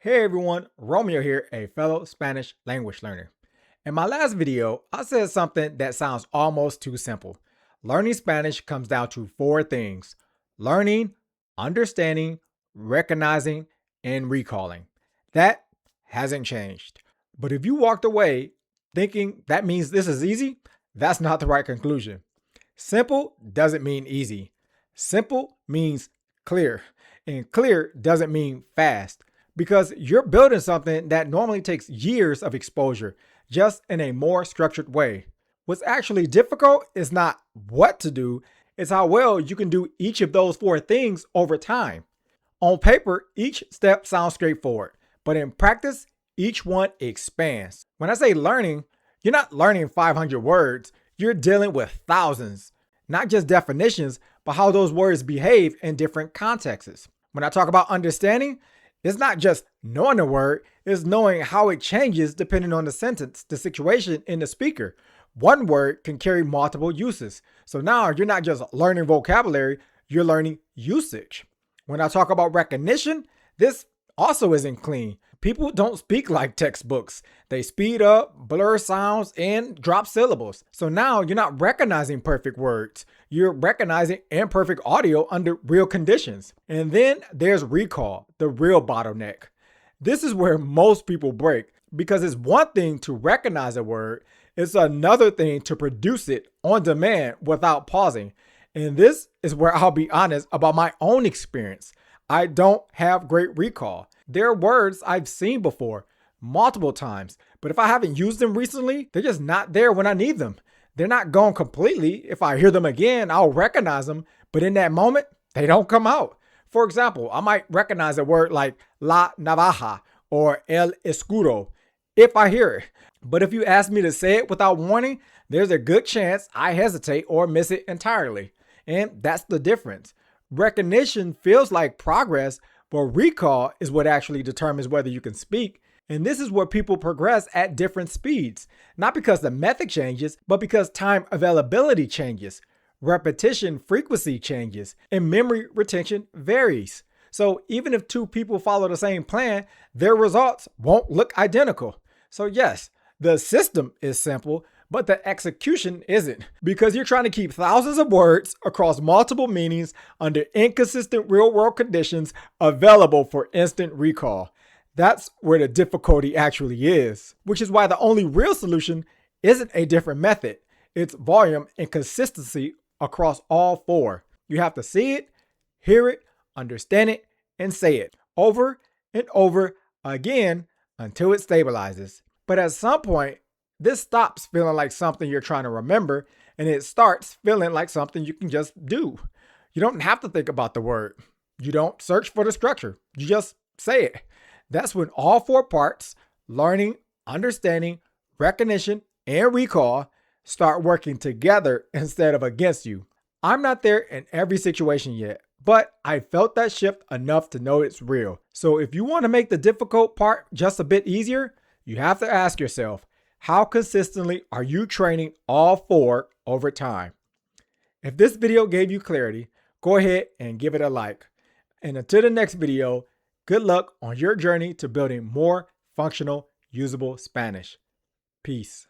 Hey everyone, Romeo here, a fellow Spanish language learner. In my last video, I said something that sounds almost too simple. Learning Spanish comes down to four things: learning, understanding, recognizing, and recalling. That hasn't changed. But if you walked away thinking that means this is easy, that's not the right conclusion. Simple doesn't mean easy. Simple means clear, and clear doesn't mean fast because you're building something that normally takes years of exposure, just in a more structured way. What's actually difficult is not what to do, it's how well you can do each of those four things over time. On paper, each step sounds straightforward, but in practice, each one expands. When I say learning, you're not learning 500 words, you're dealing with thousands. Not just definitions, but how those words behave in different contexts. When I talk about understanding, it's not just knowing the word, it's knowing how it changes depending on the sentence, the situation, and the speaker. One word can carry multiple uses. So now you're not just learning vocabulary, you're learning usage. When I talk about recognition, this also isn't clean. People don't speak like textbooks. They speed up, blur sounds, and drop syllables. So now you're not recognizing perfect words. You're recognizing imperfect audio under real conditions. And then there's recall, the real bottleneck. This is where most people break because it's one thing to recognize a word, it's another thing to produce it on demand without pausing. And this is where I'll be honest about my own experience. I don't have great recall. There are words I've seen before multiple times, but if I haven't used them recently, they're just not there when I need them. They're not gone completely. If I hear them again, I'll recognize them, but in that moment, they don't come out. For example, I might recognize a word like la navaja or el escudo if I hear it. But if you ask me to say it without warning, there's a good chance I hesitate or miss it entirely. And that's the difference. Recognition feels like progress, but recall is what actually determines whether you can speak. And this is where people progress at different speeds, not because the method changes, but because time availability changes, repetition frequency changes, and memory retention varies. So even if two people follow the same plan, their results won't look identical. So yes, the system is simple, but the execution isn't, because you're trying to keep thousands of words across multiple meanings under inconsistent real-world conditions available for instant recall. That's where the difficulty actually is, which is why the only real solution isn't a different method. It's volume and consistency across all four. You have to see it, hear it, understand it, and say it over and over again until it stabilizes. But at some point, this stops feeling like something you're trying to remember, and it starts feeling like something you can just do. You don't have to think about the word. You don't search for the structure. You just say it. That's when all four parts, learning, understanding, recognition, and recall, start working together instead of against you. I'm not there in every situation yet, but I felt that shift enough to know it's real. So if you want to make the difficult part just a bit easier, you have to ask yourself, how consistently are you training all four over time? If this video gave you clarity, go ahead and give it a like. And until the next video, good luck on your journey to building more functional, usable Spanish. Peace.